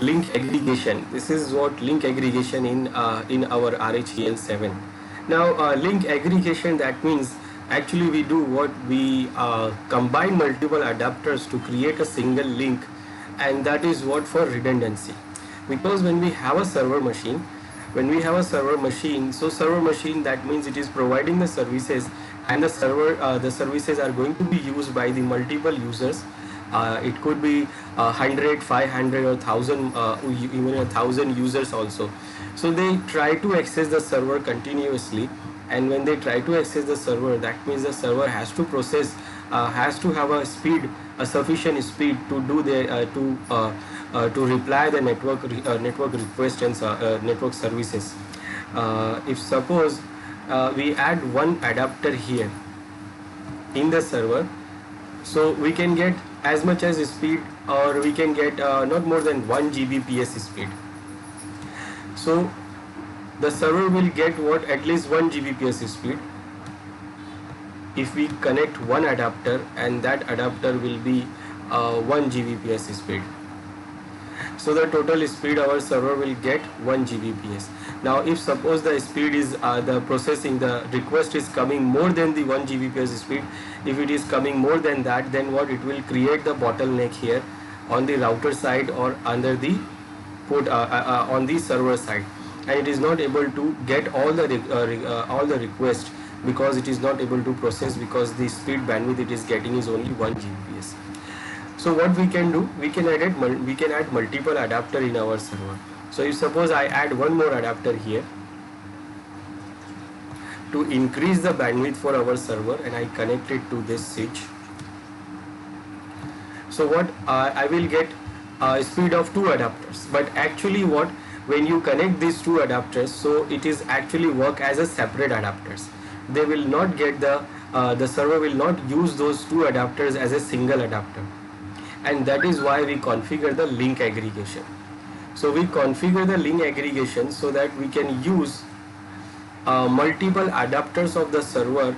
link aggregation. This is what link aggregation in our RHEL 7. Now link aggregation, that means actually we do what we combine multiple adapters to create a single link, and that is what for redundancy. Because when we have a server machine, so server machine, that means it is providing the services, and the services are going to be used by the multiple users. It could be 100, 500 or 1000, even 1000 users also. So they try to access the server continuously, and when they try to access the server, that means the server has to process, has to have a sufficient speed to do to reply the network request and network services. If suppose we add one adapter here in the server, so we can get as much as speed, or we can get not more than 1 Gbps speed. So the server will get what, at least 1 Gbps speed if we connect one adapter, and that adapter will be 1 Gbps speed. So the total speed our server will get 1 Gbps. Now if suppose the speed is the request is coming more than the 1 Gbps speed, if it is coming more than that, then what, it will create the bottleneck here on the router side or under the port on the server side, and it is not able to get all the request, because it is not able to process, because the speed bandwidth it is getting is only 1 Gbps. So what we can do, we can add multiple adapter in our server. So if suppose I add one more adapter here to increase the bandwidth for our server, and I connect it to this switch, so what, I will get a speed of 2 adapters. But actually what, when you connect these 2 adapters, so it is actually work as a separate adapters. They will not get the server will not use those 2 adapters as a single adapter, and that is why we configure the link aggregation. So we configure the link aggregation so that we can use multiple adapters of the server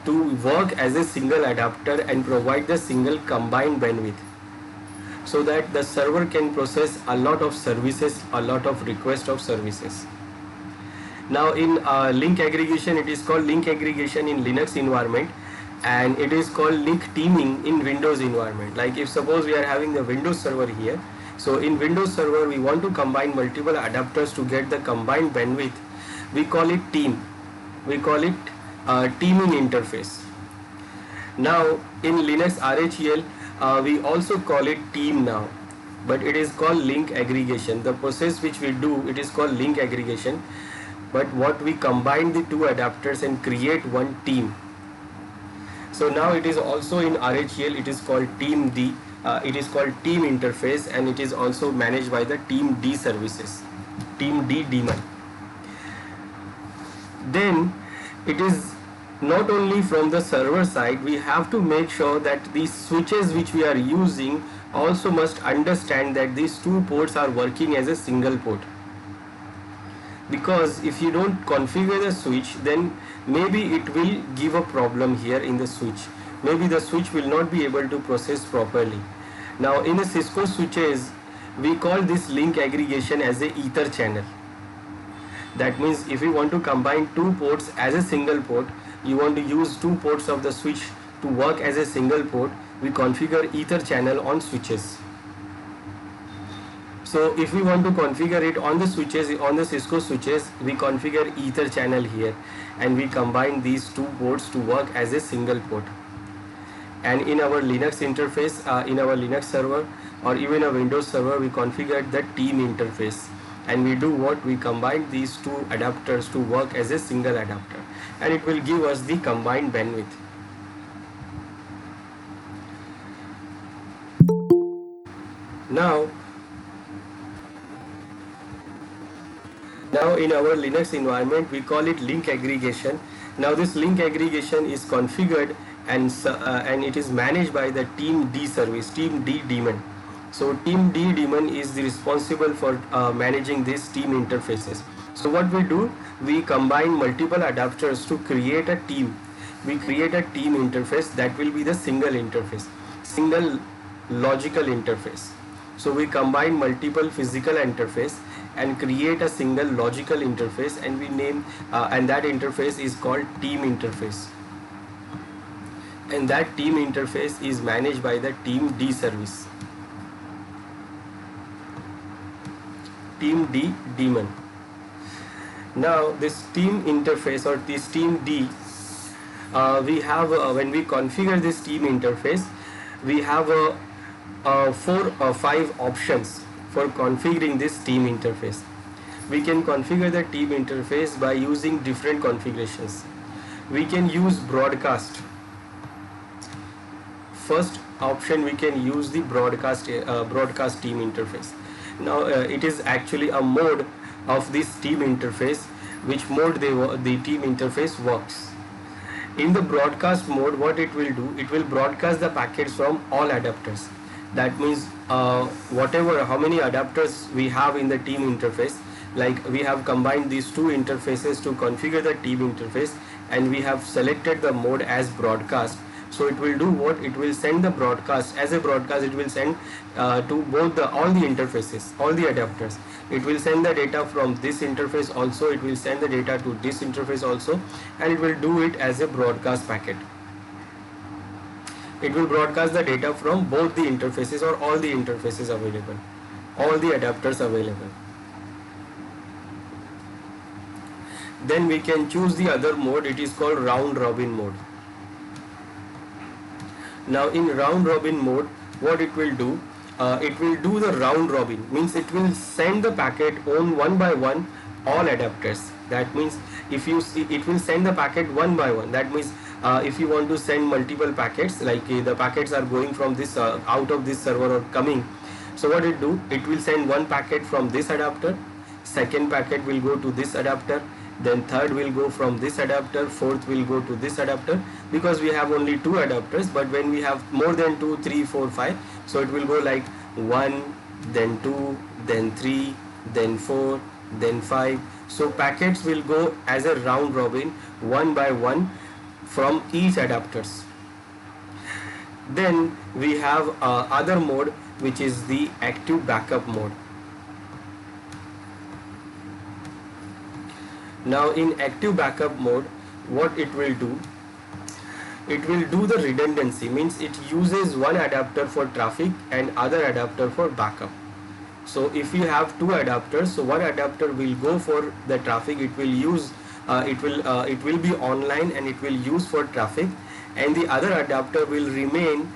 to work as a single adapter and provide the single combined bandwidth, so that the server can process a lot of services, a lot of requests of services. Now in link aggregation, it is called link aggregation in Linux environment, and it is called link teaming in Windows environment. Like if suppose we are having the Windows server here, so in Windows server we want to combine multiple adapters to get the combined bandwidth, we call it team, we call it teaming interface. Now in Linux RHEL we also call it team now, but it is called link aggregation. The process which we do, it is called link aggregation, but what we combine the 2 adapters and create one team. So now it is also in RHEL, it is called team D, it is called team interface, and it is also managed by the team D services, team D daemon. Then it is not only from the server side, we have to make sure that these switches which we are using also must understand that these 2 ports are working as a single port. Because if you don't configure the switch, then maybe it will give a problem here in the switch. Maybe the switch will not be able to process properly. Now in the Cisco switches, we call this link aggregation as a ether channel. That means if we want to combine 2 ports as a single port, you want to use 2 ports of the switch to work as a single port, we configure ether channel on switches. So if we want to configure it on the switches, on the Cisco switches, we configure ether channel here, and we combine these 2 ports to work as a single port. And in our Linux interface, in our Linux server or even a Windows server, we configured the team interface, and we do what, we combine these 2 adapters to work as a single adapter, and it will give us the combined bandwidth. Now in our Linux environment, we call it link aggregation. Now this link aggregation is configured and it is managed by the team D service, team D daemon. So team D daemon is responsible for managing these team interfaces. So what we do, we combine multiple adapters to create a team. We create a team interface that will be the single interface, single logical interface. So we combine multiple physical interface and create a single logical interface, and we name and that interface is called team interface. And that team interface is managed by the team D service. Team D daemon. Now this team interface or this team D, we have when we configure this team interface, we have 4 or 5 options for configuring this team interface. We can configure the team interface by using different configurations. We can use broadcast. First option, we can use the broadcast team interface. Now it is actually a mode of this team interface, which mode the team interface works. In the broadcast mode, what it will do, it will broadcast the packets from all adapters. That means how many adapters we have in the team interface, like we have combined these two interfaces to configure the team interface, and we have selected the mode as broadcast. So it will do what? It will send the broadcast as a broadcast. It will send to both all the interfaces, all the adapters. It will send the data from this interface also. It will send the data to this interface also, and it will do it as a broadcast packet. It will broadcast the data from both the interfaces or all the interfaces available, all the adapters available. Then we can choose the other mode. It is called round robin mode. Now in round robin mode, what it will do, it will do the round robin, means it will send the packet on one by one all adapters. That means if you see, it will send the packet one by one. That means if you want to send multiple packets, like the packets are going from this out of this server or coming, so what it do, it will send one packet from this adapter, second packet will go to this adapter, then third will go from this adapter, fourth will go to this adapter, because we have only 2 adapters. But when we have more than 2, 3, 4, 5, so it will go like 1, then 2, then 3, then 4, then 5. So packets will go as a round robin, one by one from each adapters. Then we have other mode, which is the active backup mode. Now in active backup mode, what it will do, it will do the redundancy, means it uses one adapter for traffic and other adapter for backup. So if you have 2 adapters, so one adapter will go for the traffic, it will use it will be online and it will use for traffic, and the other adapter will remain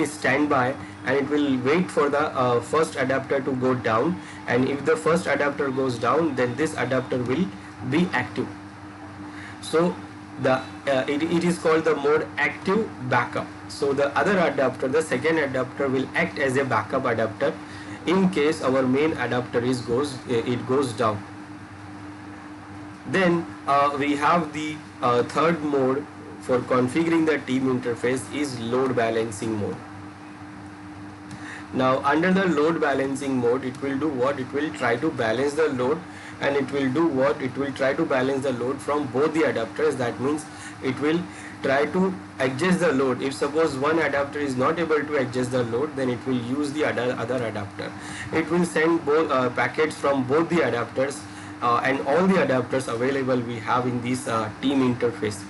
standby, and it will wait for the first adapter to go down, and if the first adapter goes down, then this adapter will be active. So it is called the mode active backup. So the other adapter, the second adapter, will act as a backup adapter in case our main adapter goes down. Then we have the third mode for configuring the team interface is load balancing mode. Now under the load balancing mode, it will do what? It will try to balance the load, and it will do what? It will try to balance the load from both the adapters. That means it will try to adjust the load. If suppose one adapter is not able to adjust the load, then it will use the other adapter. It will send both packets from both the adapters and all the adapters available we have in this team interface,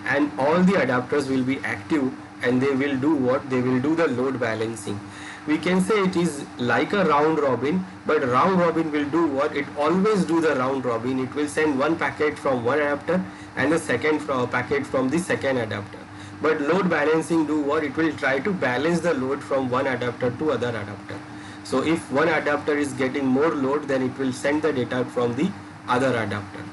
and all the adapters will be active, and they will do what? They will do the load balancing. We can say it is like a round robin, but round robin will do what? It always do the round robin. It will send one packet from one adapter and the second packet from the second adapter. But load balancing do what? It will try to balance the load from one adapter to other adapter. So if one adapter is getting more load, then it will send the data from the other adapter.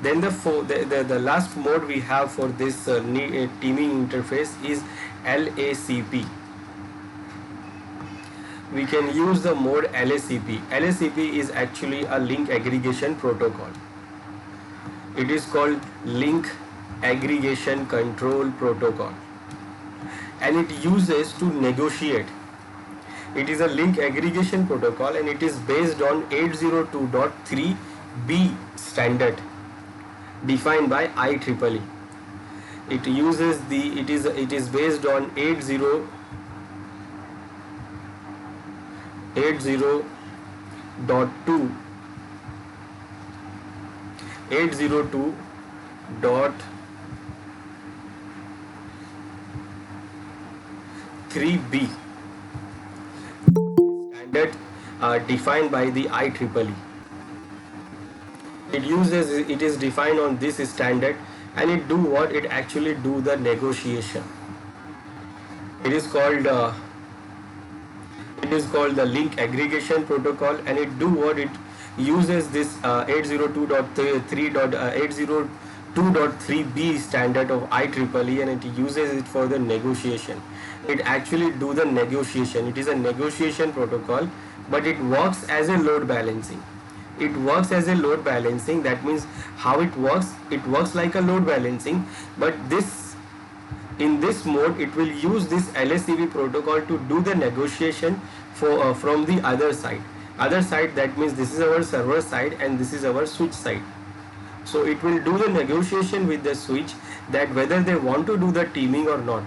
Then the last mode we have for this teaming interface is LACP. We can use the mode LACP. LACP is actually a link aggregation protocol. It is called Link Aggregation Control Protocol, and it uses to negotiate. It is a link aggregation protocol, and it is based on 802.3b standard defined by IEEE. It is based on 80.2 802 dot 3b standard defined by the IEEE. It is defined on this standard, and it do what? It actually do the negotiation. It is called the link aggregation protocol, and it do what? It uses this 802.3b standard of IEEE, and it uses it for the negotiation. It actually do the negotiation. It is a negotiation protocol, but it works as a load balancing. It works as a load balancing. That means how it works? It works like a load balancing, but in this mode it will use this LSCP protocol to do the negotiation from the other side. That means this is our server side and this is our switch side. So it will do the negotiation with the switch that whether they want to do the teaming or not.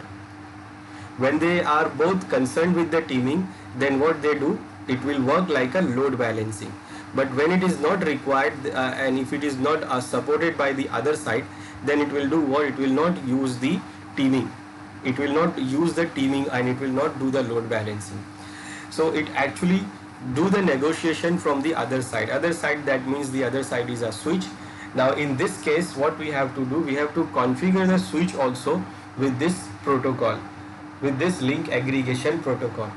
When they are both concerned with the teaming, then what they do, it will work like a load balancing. But when it is not required and if it is not supported by the other side, then it will do what? It will not use the teaming. It will not use the teaming and it will not do the load balancing. So it actually do the negotiation from the other side. That means the other side is a switch. Now in this case, what we have to do, we have to configure the switch also with this protocol, with this link aggregation protocol.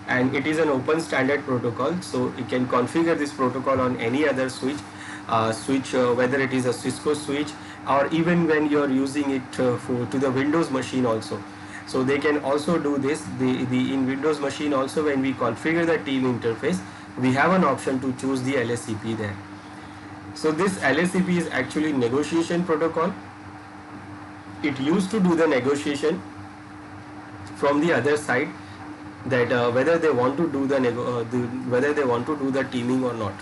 And it is an open standard protocol, so you can configure this protocol on any other switch, whether it is a Cisco switch or even when you are using it to the Windows machine also. So they can also do this. In Windows machine also, when we configure the team interface, we have an option to choose the LSCP there. So this LSCP is actually negotiation protocol. It used to do the negotiation from the other side, that whether they want to do whether they want to do the teaming or not.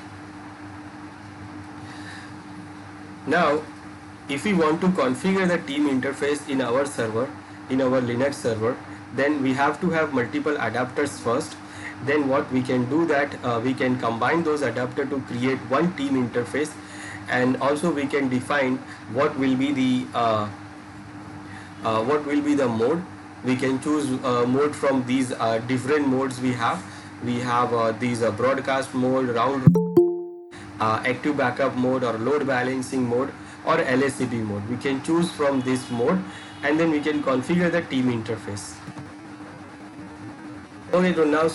Now, if we want to configure the team interface in our server, in our Linux server, then we have to have multiple adapters first. Then what we can do, that we can combine those adapters to create one team interface, and also we can define what will be the mode. We can choose mode from these different modes we have. We have these broadcast mode, round active backup mode, or load balancing mode, or LSCP mode. We can choose from this mode, and then we can configure the team interface. Okay, so now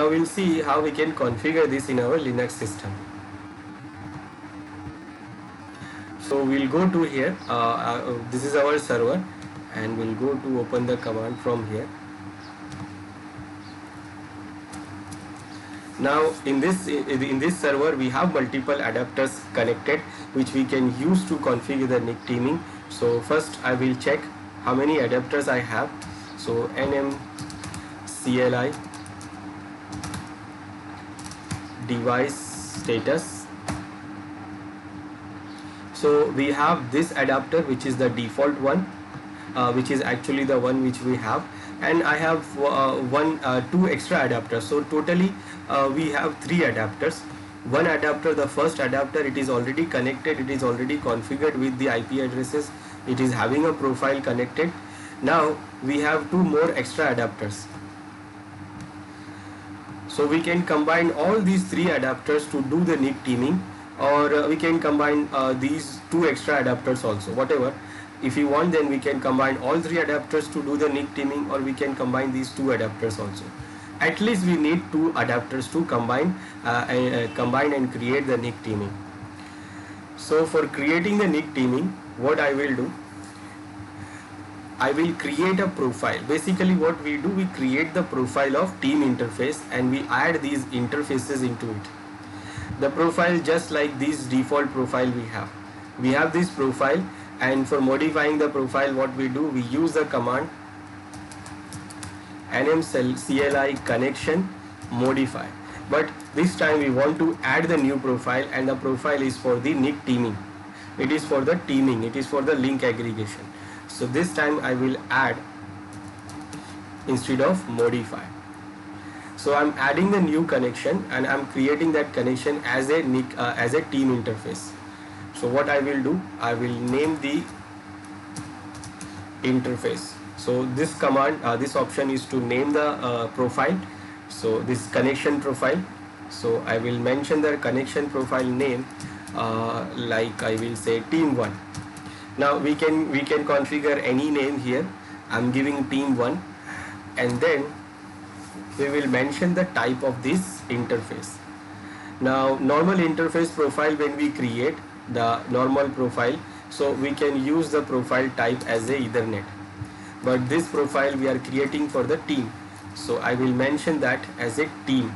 we'll see how we can configure this in our Linux system. So we'll go to here. This is our server, and we'll go to open the command from here. Now in this server we have multiple adapters connected, which we can use to configure the NIC teaming. So first I will check how many adapters I have. So nm CLI device status. So we have this adapter, which is the default one, which is actually the one which we have, and I have two extra adapters. So totally we have 3 adapters. One adapter, the first adapter, it is already connected, it is already configured with the IP addresses, it is having a profile connected. Now we have 2 more extra adapters. So we can combine all these 3 adapters to do the NIC teaming, or we can combine these 2 extra adapters also, whatever. If you want, then we can combine all 3 adapters to do the NIC teaming, or we can combine these 2 adapters also. At least we need 2 adapters to combine and create the NIC teaming. So for creating the NIC teaming, what I will do, I will create a profile. Basically what we do, we create the profile of team interface and we add these interfaces into it. The profile, just like this default profile we have. We have this profile, and for modifying the profile, what we do, we use the command nm CLI connection modify. But this time we want to add the new profile, and the profile is for the NIC teaming. It is for the teaming, it is for the link aggregation. So this time I will add instead of modify. So I'm adding the new connection and I'm creating that connection as a team interface. So what I will do, I will name the interface. So this command, this option is to name the profile. So this connection profile. So I will mention the connection profile name, like I will say team1. Now we can configure any name here. I'm giving team1, and then we will mention the type of this interface. Now normal interface profile, when we create the normal profile, so we can use the profile type as a Ethernet, but this profile we are creating for the team, so I will mention that as a team.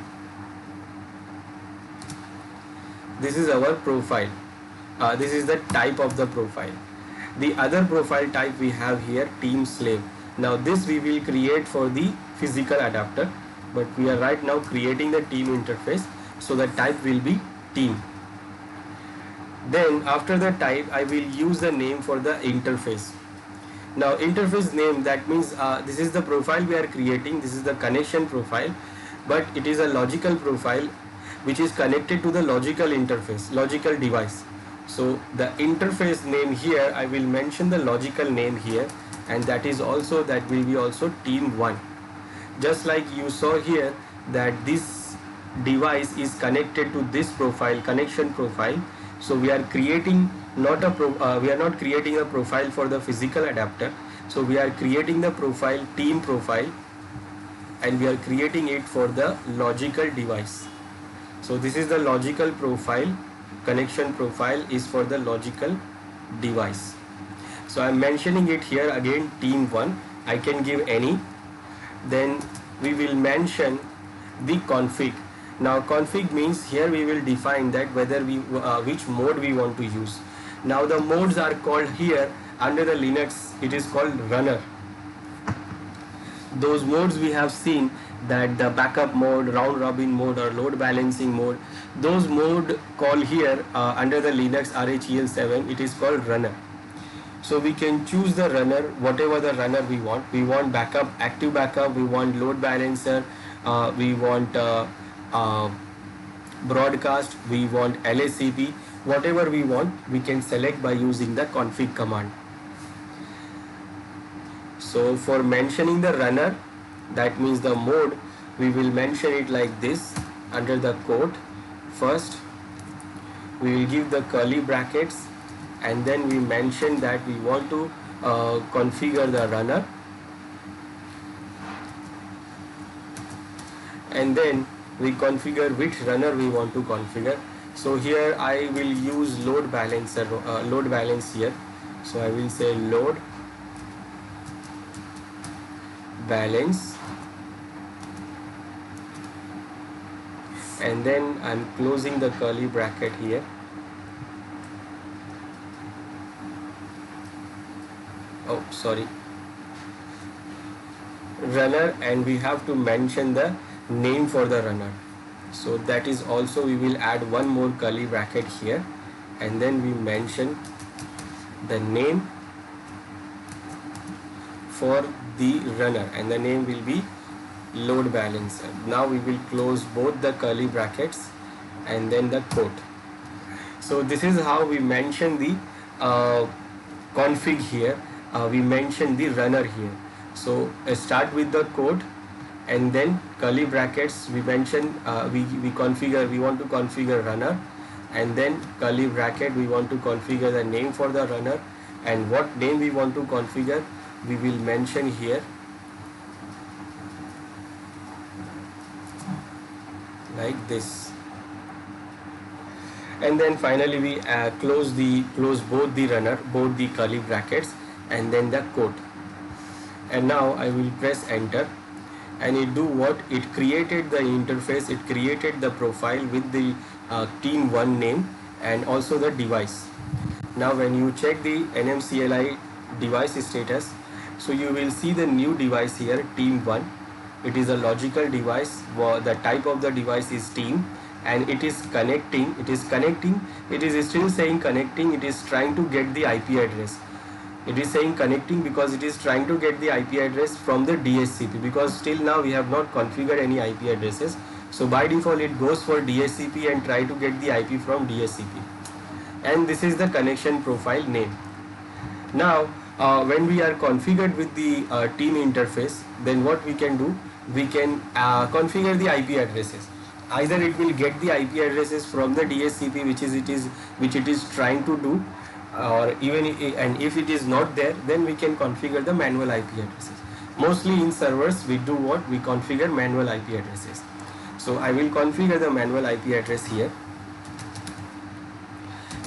This is our profile. This is the type of the profile. The other profile type we have here, team slave. Now this we will create for the physical adapter, but we are right now creating the team interface, so the type will be team. Then after the type, I will use the name for the interface. Now interface name, that means this is the profile we are creating, this is the connection profile, but it is a logical profile which is connected to the logical interface, logical device. So the interface name here, I will mention the logical name here, and that will be also team1. Just like you saw here that this device is connected to this profile, connection profile. So we are creating we are not creating a profile for the physical adapter. So we are creating the profile, team profile, and we are creating it for the logical device. So this is the logical profile, connection profile is for the logical device. So I'm mentioning it here again, team1. I can give any. Then we will mention the config. Now config means here we will define that whether we which mode we want to use. Now the modes are called here under the Linux, it is called runner. Those modes we have seen, that the backup mode, round robin mode, or load balancing mode, those mode call here under the Linux RHEL7, it is called runner. So we can choose the runner, whatever the runner we want. We want backup, active backup, we want load balancer, we want broadcast, we want LACP, whatever we want, we can select by using the config command. So for mentioning the runner, that means the mode, we will mention it like this under the quote. First we will give the curly brackets, and then we mention that we want to configure the runner, and then we configure which runner we want to configure. So here I will use load balancer, load balance here. So I will say load balance, and then I'm closing the curly bracket here. Oh, sorry, runner, and we have to mention the name for the runner. So that is also, we will add one more curly bracket here, and then we mention the name for the runner, and the name will be load balancer. Now we will close both the curly brackets and then the quote. So this is how we mention the config here. We mention the runner here. So start with the quote, and then curly brackets, we mention we configure, we want to configure runner, and then curly bracket, we want to configure the name for the runner, and what name we want to configure we will mention here like this. And then finally we close both the runner, both the curly brackets, and then the quote. And now I will press enter, and it do what? It created the interface, it created the profile with the team1 name and also the device. Now when you check the NMCLI device status, so you will see the new device here, team1. It is a logical device. The type of the device is team, and it is connecting. It is still saying connecting. It is trying to get the IP address. It is saying connecting because it is trying to get the IP address from the DHCP, because still now we have not configured any IP addresses. So by default it goes for DHCP and try to get the IP from DHCP. And this is the connection profile name. Now when we are configured with the team interface, then what we can do, we can configure the IP addresses. Either it will get the IP addresses from the DHCP which it is trying to do, or even and if it is not there, then we can configure the manual IP addresses. Mostly in servers we do what, we configure manual IP addresses. So I will configure the manual IP address here.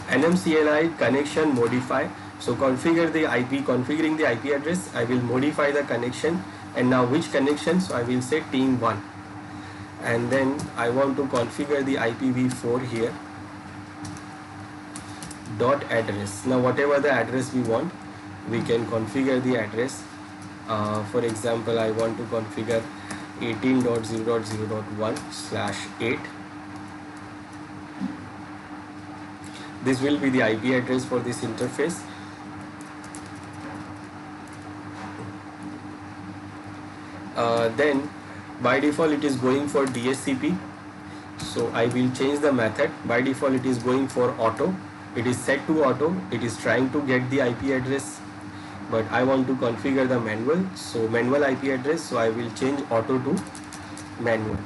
NMCLI connection modify. So configuring the IP address, I will modify the connection. And now which connection? So I will say team 1, and then I want to configure the IPv4 here dot address. Now whatever the address we want, we can configure the address. For example, I want to configure 18.0.0.1/8. This will be the IP address for this interface. Then by default it is going for DHCP, so I will change the method. By default it is going for auto. It is set to auto. It is trying to get the IP address, but I want to configure the manual, so manual IP address. So I will change auto to manual.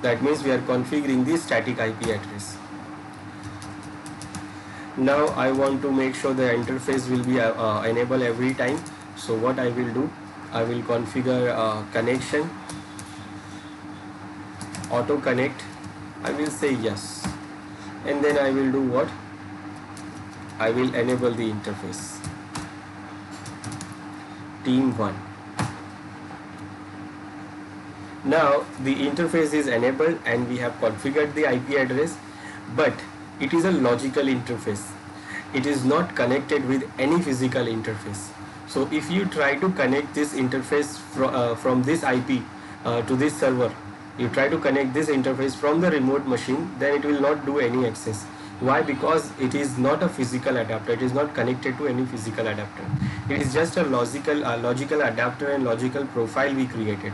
That means we are configuring the static IP address. Now I want to make sure the interface will be enabled every time. So what I will do, I will configure connection auto connect. I will say yes, and then I will do what, I will enable the interface team 1. Now the interface is enabled and we have configured the IP address, but it is a logical interface. It is not connected with any physical interface. So if you try to connect this interface from this IP to this server, you try to connect this interface from the remote machine, then it will not do any access. Why? Because it is not a physical adapter. It is not connected to any physical adapter. It is just a logical adapter and logical profile we created.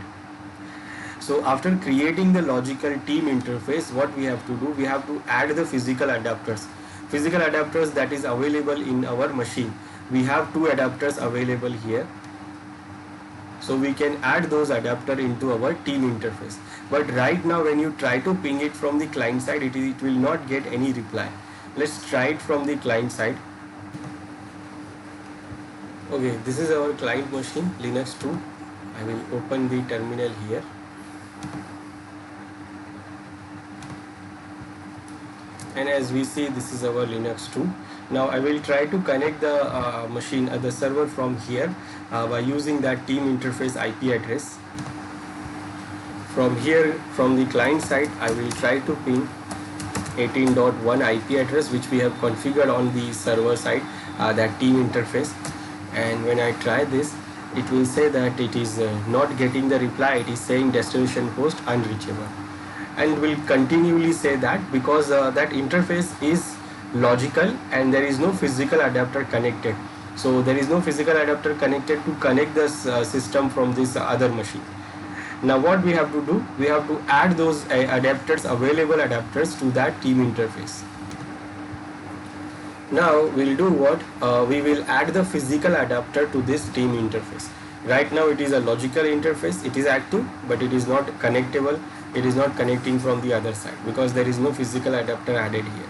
So after creating the logical team interface, what we have to do, we have to add the physical adapters that is available in our machine. We have 2 adapters available here, so we can add those adapters into our team interface. But right now when you try to ping it from the client side, it will not get any reply. Let's try it from the client side. Okay, this is our client machine, Linux 2. I will open the terminal here. And as we see, this is our Linux 2. Now I will try to connect the the server from here by using that team interface IP address. From here, from the client side, I will try to ping 18.1 IP address which we have configured on the server side, that team interface. And when I try this, it will say that it is not getting the reply. It is saying destination host unreachable, and will continually say that because that interface is logical and there is no physical adapter connected. So there is no physical adapter connected to connect the system from this other machine. Now what we have to do, we have to add those available adapters to that team interface. Now we'll do what, we will add the physical adapter to this team interface. Right now it is a logical interface, it is active, but it is not connectable. It is not connecting from the other side because there is no physical adapter added here.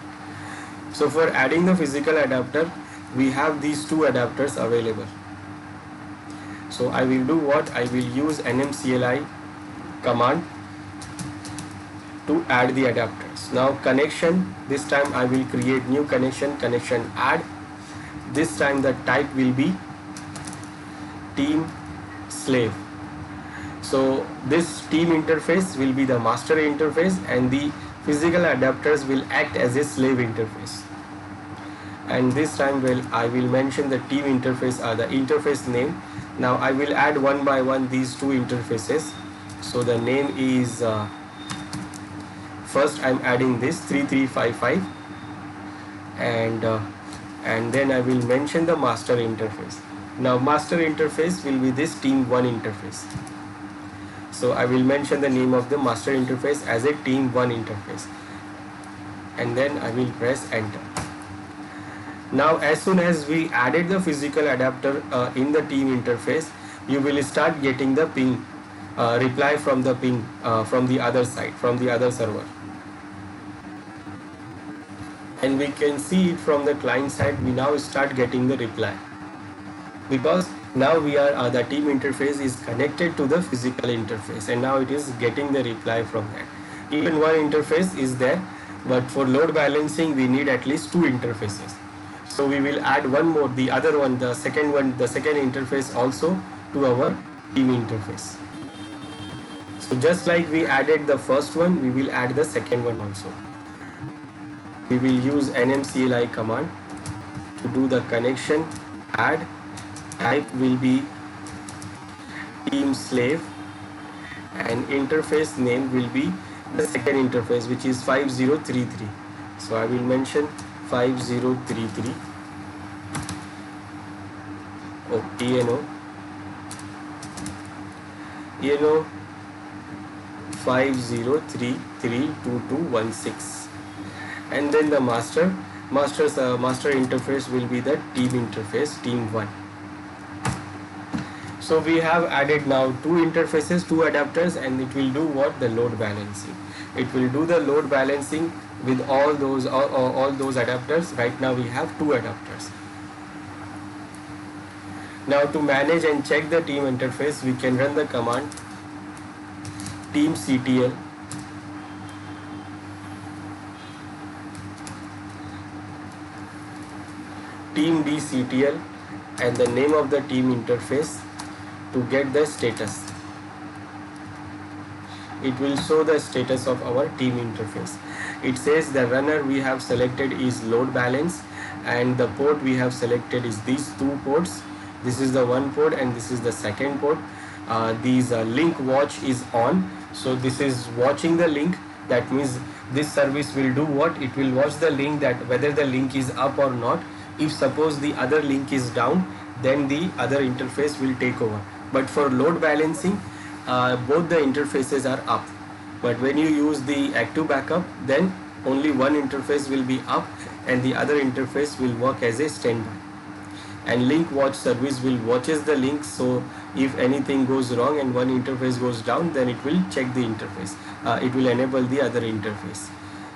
So for adding the physical adapter, we have these 2 adapters available. So I will do what, I will use NMCLI command to add the adapters. Now connection, this time I will create new connection add. This time the type will be team slave. So this team interface will be the master interface and the physical adapters will act as a slave interface. And this time I will mention the team interface the interface name. Now I will add one by one these 2 interfaces. So the name is first I'm adding this 3355, and and then I will mention the master interface. Now master interface will be this team1 interface. So I will mention the name of the master interface as a team1 interface, and then I will press enter. Now as soon as we added the physical adapter in the team interface, you will start getting the ping reply from the ping from the other side, from the other server. And we can see it from the client side. We now start getting the reply, because now we are the team interface is connected to the physical interface, and now it is getting the reply from that. Even one interface is there, but for load balancing we need at least two interfaces. So we will add one more, the other one, the second interface also to our team interface. So just like we added the first one, we will add the second one also. We will use nmcli command to do the connection. Add type will be team slave, and interface name will be the second interface, which is 5033. So I will mention 5033. Oh, ENO 50332216, and then the master interface will be the team interface, team1. So we have added now two interfaces, two adapters, and it will do what? The load balancing. It will do the load balancing with all those adapters. Right now we have two adapters. Now to manage and check the team interface, we can run the command teamctl teamdctl and the name of the team interface to get the status. It will show the status of our team interface. It says the runner we have selected is load balance, and the port we have selected is these two ports. This is the one port and this is the second port. These link watch is on, so this is watching the link. That means this service will do what? It will watch the link, that whether the link is up or not. If suppose the other link is down, then the other interface will take over. But for load balancing, both the interfaces are up. But when you use the active backup, then only one interface will be up and the other interface will work as a standby. And link watch service will watches the link, so if anything goes wrong and one interface goes down, then it will check the interface. It will enable the other interface.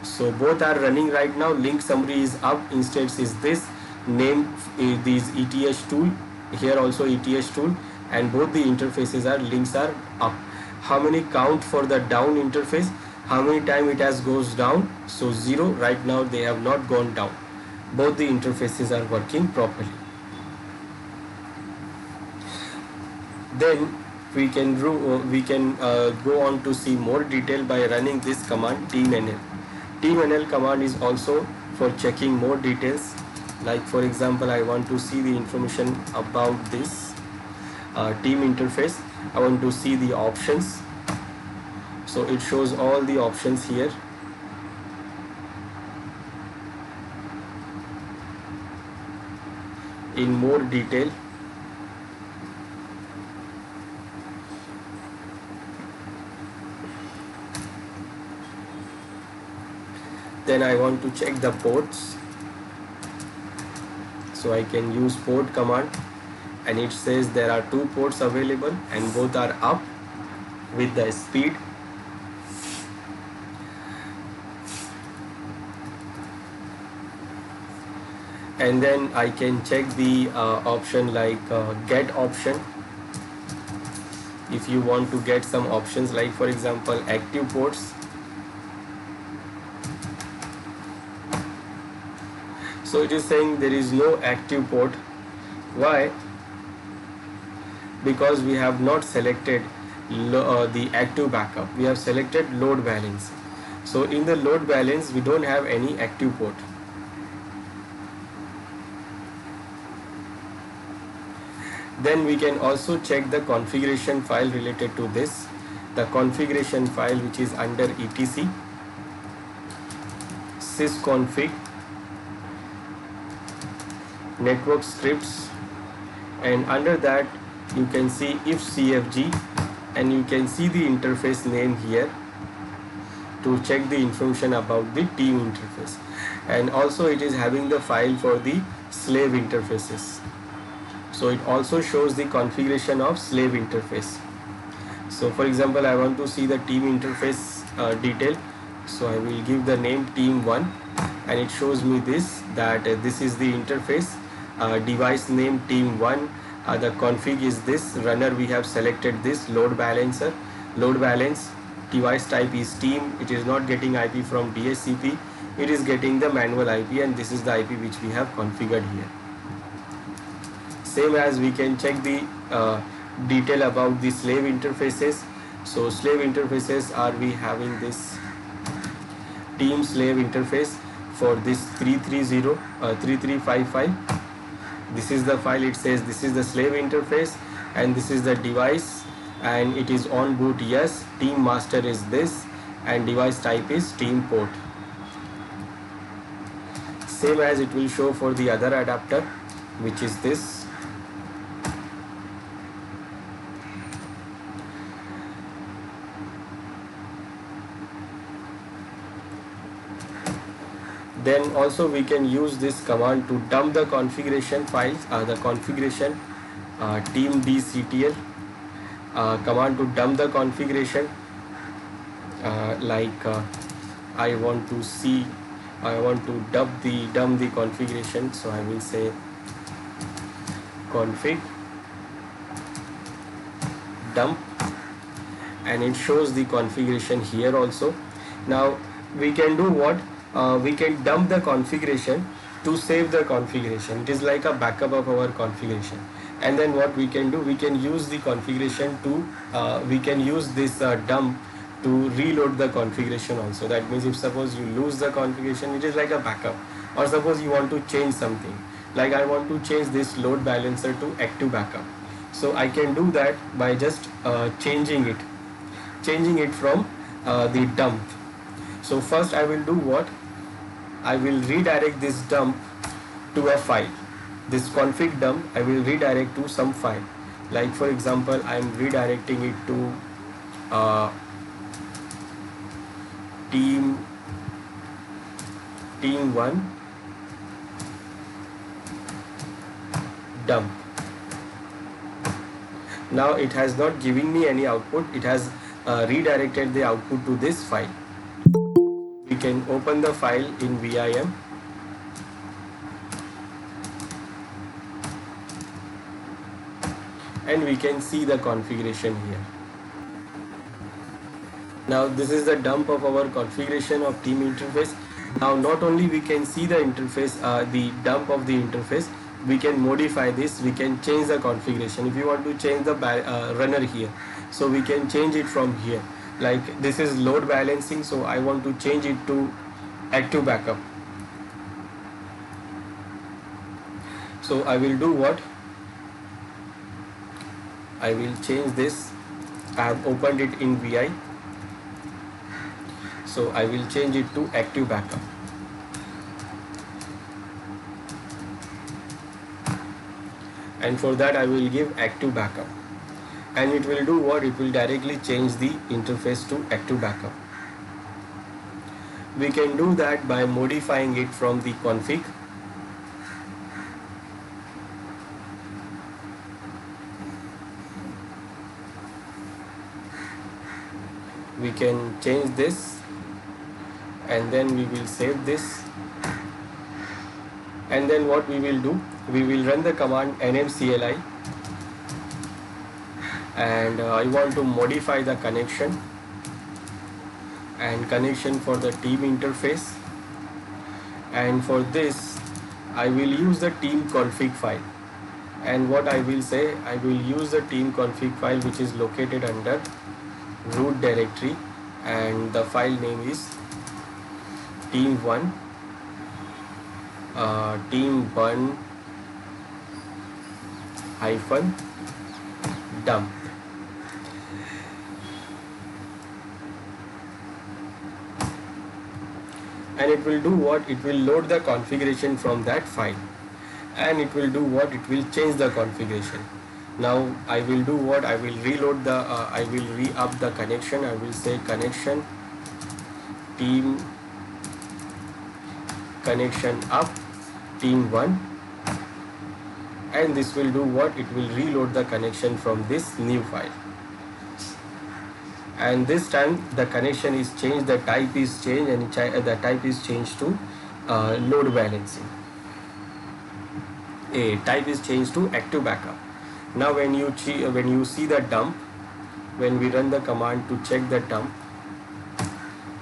So both are running right now. Link summary is up, instance is this, name is these ETH tool, here also ETH tool, and both the interfaces are links are up. How many count for the down interface? How many time it has goes down? So 0. Right now they have not gone down. Both the interfaces are working properly. Then we can go on to see more detail by running this command teamnl. Teamnl command is also for checking more details. Like for example, I want to see the information about this team interface. I want to see the options. So it shows all the options here. In more detail. Then I want to check the ports. So I can use port command, and it says there are two ports available and both are up with the speed. And then I can check the option like get option. If you want to get some options, like for example active ports. So it is saying there is no active port. Why? Because we have not selected the active backup. We have selected load balance. So in the load balance we don't have any active port. Then we can also check the configuration file related to this. The configuration file, which is under etc sysconfig network scripts, and under that you can see if CFG, and you can see the interface name here to check the information about the team interface. And also it is having the file for the slave interfaces, so it also shows the configuration of slave interface. So for example, I want to see the team interface detail, so I will give the name team1, and it shows me this, that this is the interface, device name team1, the config is this, runner we have selected this, load balancer, load balance, device type is team, it is not getting IP from DHCP, it is getting the manual IP, and this is the IP which we have configured here. Same as we can check the detail about the slave interfaces. So slave interfaces are we having this team slave interface for this 3355. This is the file, it says this is the slave interface, and this is the device, and it is on boot, yes, team master is this, and device type is team port. Same as it will show for the other adapter, which is this. Then also we can use this command to dump the configuration files, the configuration team dctl command to dump the configuration, I want to dump the configuration, so I will say config dump, and it shows the configuration here also. Now we can do what? We can dump the configuration to save the configuration. It is like a backup of our configuration. And then what we can do, we can use the configuration to we can use this dump to reload the configuration also. That means if suppose you lose the configuration, it is like a backup. Or suppose you want to change something, like I want to change this load balancer to active backup, so I can do that by just changing it from the dump. So first I will do what? I will redirect this dump to a file. This config dump I will redirect to some file. Like for example, I am redirecting it to team1 dump. Now it has not given me any output, it has redirected the output to this file. We can open the file in VIM. And we can see the configuration here. Now this is the dump of our configuration of team interface. Now not only we can see the interface, the dump of the interface, we can modify this, we can change the configuration. If you want to change the runner here, so we can change it from here. Like this is load balancing, so I want to change it to active backup. So I will do what? I will change this. I have opened it in VI, so I will change it to active backup. And for that I will give active backup, and it will do what? It will directly change the interface to active backup. We can do that by modifying it from the config. We can change this, and then we will save this. And then what we will do? We will run the command nmcli, and I want to modify the connection for the team interface, and for this I will use the team config file. And what I will say, I will use the team config file which is located under root directory, and the file name is team1 -dump. And it will do what? It will load the configuration from that file. and it will do what? It will change the configuration. Now I will do what? I will reload the I will re-up the connection. I will say connection team connection up team 1, and this will do what? It will reload the connection from this new file, and this time the connection is changed, the type is changed, and the type is changed to load balancing. A type is changed to active backup. Now when you see the dump, when we run the command to check the dump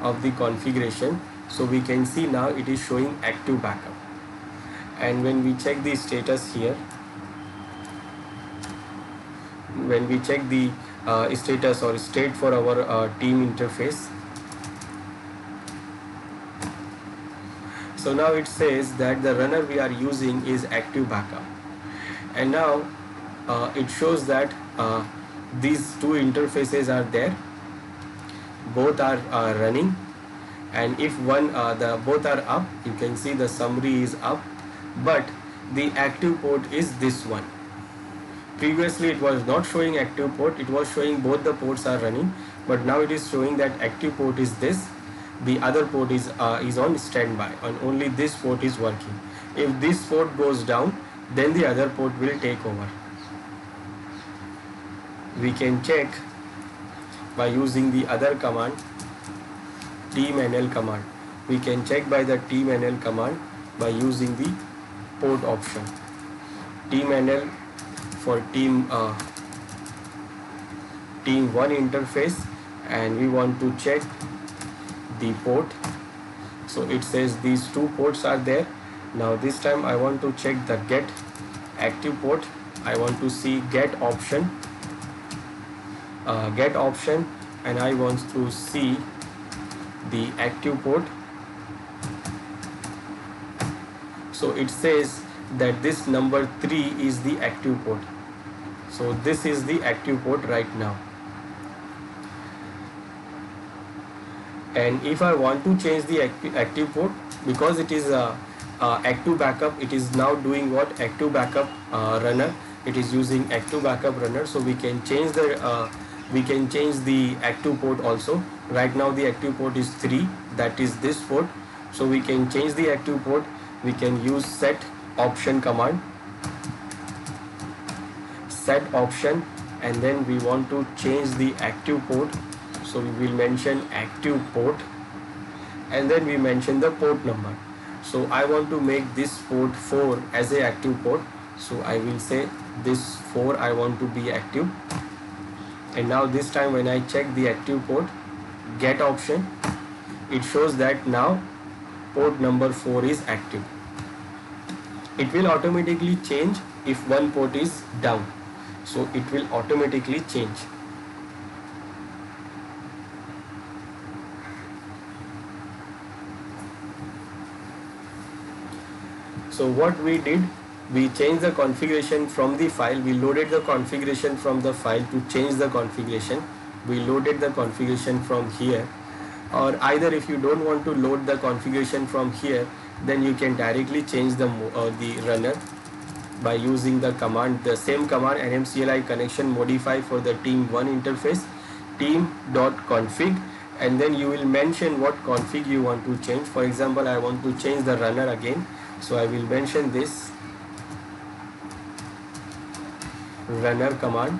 of the configuration, so we can see now it is showing active backup. And when we check the status here, when we check the status or state for our team interface, so now it says that the runner we are using is active backup, and now it shows that these two interfaces are there, both are running, and if both are up, you can see the summary is up, but the active port is this one. Previously it was not showing active port, it was showing both the ports are running, but now it is showing that active port is this, the other port is on standby, and only this port is working. If this port goes down, then the other port will take over. We can check by using the other command, teamnl command. We can check by the teamnl command by using the port option. Teamnl for team 1 interface, and we want to check the port. So it says these two ports are there. Now this time I want to check the get active port. I want to see get option, and I want to see the active port. So it says that this number 3 is the active port. So this is the active port right now. And if I want to change the active port, because it is active backup, it is now doing what? Active backup runner. It is using active backup runner, so we can change the active port also. Right now the active port is 3, that is this port. So we can change the active port. We can use set option command, set option, and then we want to change the active port. So we will mention active port, and then we mention the port number. So I want to make this port 4 as a active port, so I will say this 4 I want to be active. And now this time when I check the active port, get option, it shows that now port number 4 is active. It will automatically change if one port is down, so it will automatically change. So what we did, we changed the configuration from the file. We loaded the configuration from the file to change the configuration. We loaded the configuration from here, or either if you don't want to load the configuration from here, then you can directly change the runner by using the command, the same command, nmcli connection modify for the team 1 interface, team.config, and then you will mention what config you want to change. For example, I want to change the runner again, so I will mention this runner command,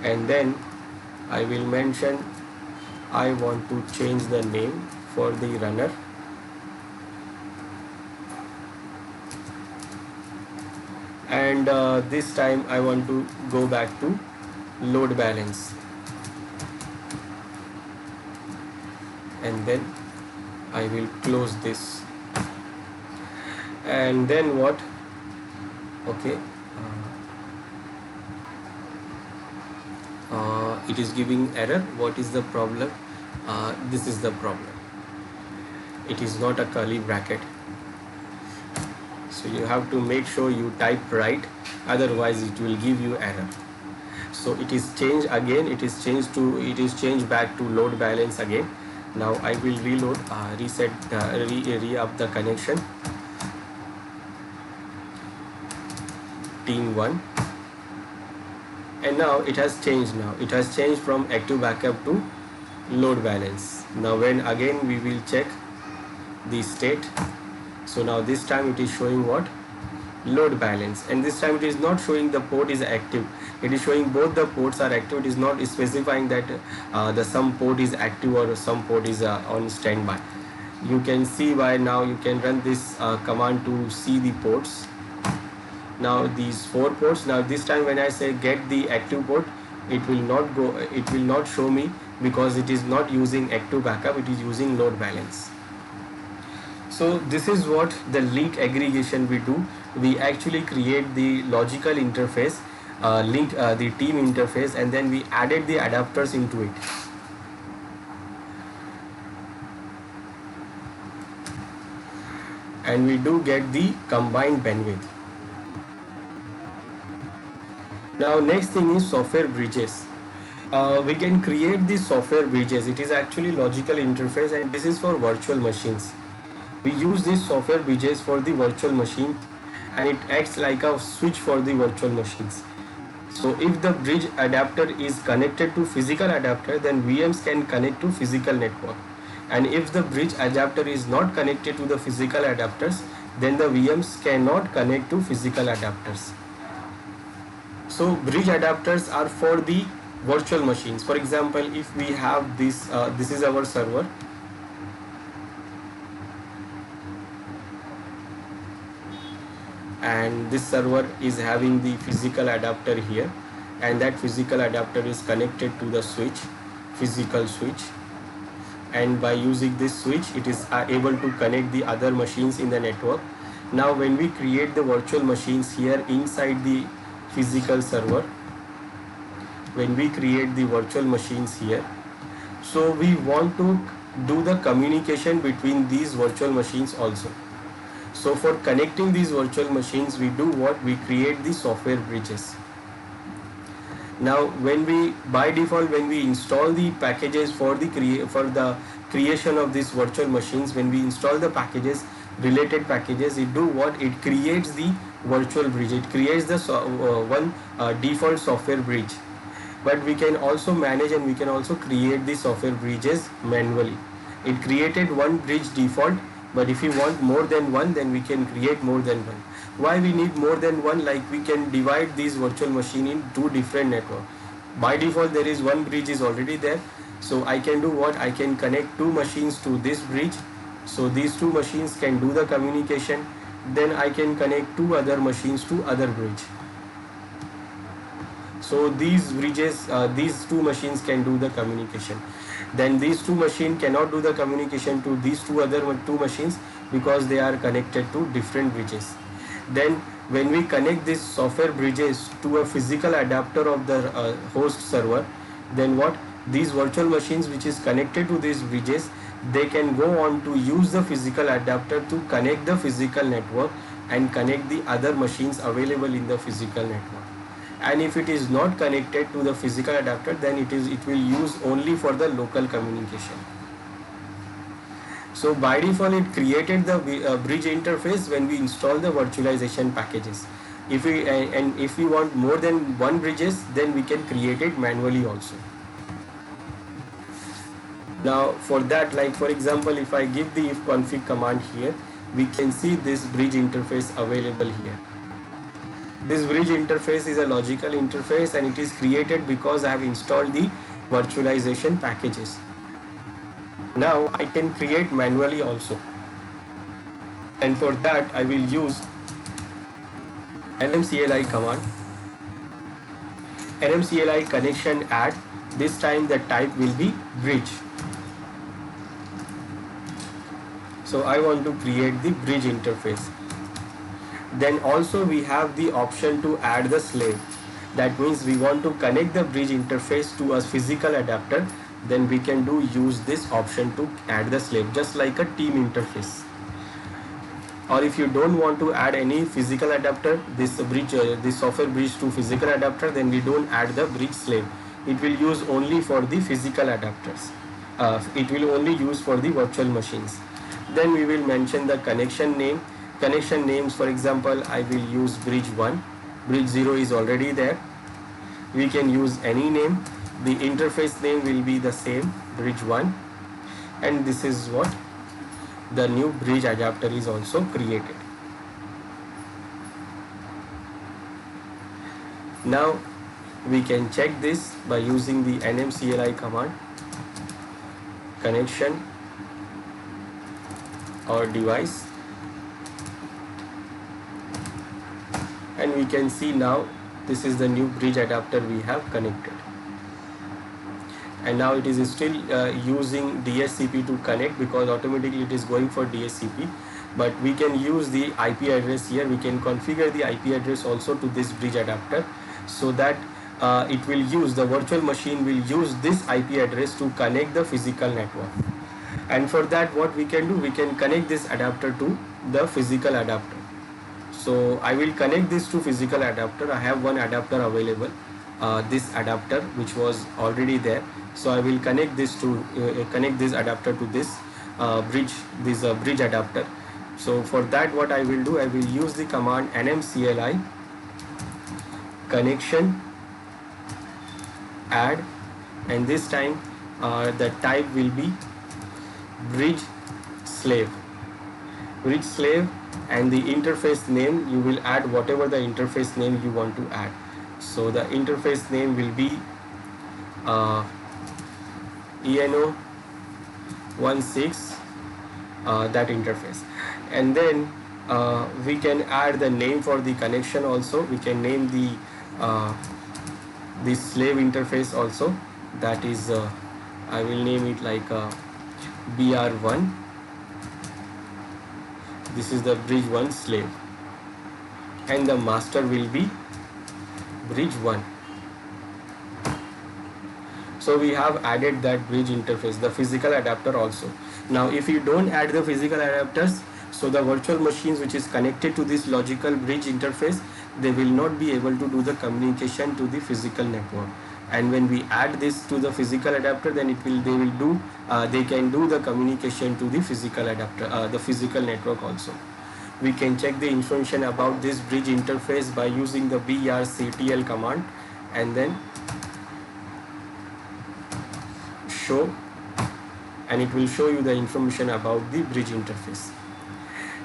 and then I will mention I want to change the name for the runner, and this time I want to go back to load balance, and then I will close this, and then what? Okay, it is giving error. What is the problem? This is the problem. It is not a curly bracket, so you have to make sure you type right, otherwise it will give you error. So it is changed again, it is changed back to load balance again. Now I will reload, re-up the connection, team 1, and now it has changed. Now it has changed from active backup to load balance. Now when again we will check the state, so now this time it is showing what? Load balance, and this time it is not showing the port is active, it is showing both the ports are active. It is not specifying that the some port is active or some port is on standby. You can see by now, you can run this command to see the ports. Now these 4 ports, now this time when I say get the active port, it will not show me, because it is not using active backup, it is using load balance. So this is what the link aggregation we do. We actually create the logical interface, the team interface, and then we added the adapters into it. And we do get the combined bandwidth. Now next thing is software bridges. We can create the software bridges. It is actually logical interface, and this is for virtual machines. We use these software bridges for the virtual machine, and it acts like a switch for the virtual machines. So if the bridge adapter is connected to physical adapter, then VMs can connect to physical network. And if the bridge adapter is not connected to the physical adapters, then the VMs cannot connect to physical adapters. So bridge adapters are for the virtual machines. For example, if we have this, this is our server, and this server is having the physical adapter here, and that physical adapter is connected to the switch, physical switch, and by using this switch it is able to connect the other machines in the network. Now when we create the virtual machines here inside the physical server, when we create the virtual machines here, so we want to do the communication between these virtual machines also. So for connecting these virtual machines, we do what? We create the software bridges. Now when we, by default, when we install the packages for the creation of these virtual machines, when we install the packages, related packages, it do what? It creates the virtual bridge. It creates the one default software bridge. But we can also manage, and we can also create the software bridges manually. It created one bridge default, but if you want more than one, then we can create more than one. Why we need more than one? Like we can divide these virtual machine in 2 different networks. By default there is one bridge is already there, so I can do what? I can connect 2 machines to this bridge, so these 2 machines can do the communication. Then I can connect 2 other machines to other bridge. So these bridges, these 2 machines can do the communication. Then these 2 machines cannot do the communication to these 2 other 2 machines, because they are connected to different bridges. Then when we connect these software bridges to a physical adapter of the host server, then what? These virtual machines which is connected to these bridges, they can go on to use the physical adapter to connect the physical network and connect the other machines available in the physical network. And if it is not connected to the physical adapter, then it will use only for the local communication. So by default it created the bridge interface when we install the virtualization packages. If we want more than one bridges, then we can create it manually also. Now for that, like for example, if I give the ifconfig command here, we can see this bridge interface available here. This bridge interface is a logical interface, and it is created because I have installed the virtualization packages. Now I can create manually also, and for that I will use nmcli command, nmcli connection add. This time the type will be bridge. So I want to create the bridge interface. Then also we have the option to add the slave. That means we want to connect the bridge interface to a physical adapter, then we can use this option to add the slave, just like a team interface. Or if you don't want to add any physical adapter, this software bridge to physical adapter, then we don't add the bridge slave. It will use only for the physical adapters. It will only use for the virtual machines. Then we will mention the connection name. Connection names, for example, I will use bridge 1, Bridge 0 is already there. We can use any name. The interface name will be the same, bridge 1, and this is what the new bridge adapter is also created. Now we can check this by using the nmcli command, connection or device, and we can see now this is the new bridge adapter we have connected, and now it is still using DHCP to connect because automatically it is going for DHCP, but we can use the IP address here. We can configure the IP address also to this bridge adapter, so that it will use, the virtual machine will use this IP address to connect the physical network. And for that, what we can do, we can connect this adapter to the physical adapter. So I will connect this to physical adapter. I have one adapter available, this adapter which was already there. So I will connect this to connect this adapter to this bridge adapter. So for that, what I will do, I will use the command nmcli connection add, and this time the type will be bridge slave, and the interface name, you will add whatever the interface name you want to add. So the interface name will be ENO16, that interface, and then we can add the name for the connection also. We can name the slave interface also, that is I will name it like BR1. This is the bridge 1 slave, and the master will be bridge 1. So we have added that bridge interface, the physical adapter also. Now if you don't add the physical adapters, so the virtual machines which is connected to this logical bridge interface, they will not be able to do the communication to the physical network. And when we add this to the physical adapter, then they can do the communication to the physical adapter, the physical network also. We can check the information about this bridge interface by using the brctl command, and then show, and it will show you the information about the bridge interface.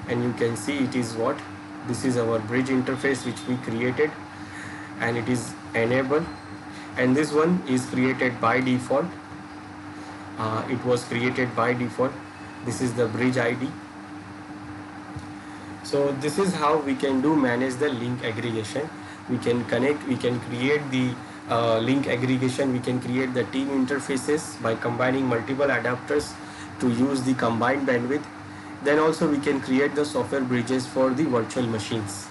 And you can see it is what, this is our bridge interface which we created, and it is enabled, and this one is created by default. It was created by default. This is the bridge ID. So this is how we can manage the link aggregation. We can connect, we can create the link aggregation, we can create the team interfaces by combining multiple adapters to use the combined bandwidth. Then also we can create the software bridges for the virtual machines.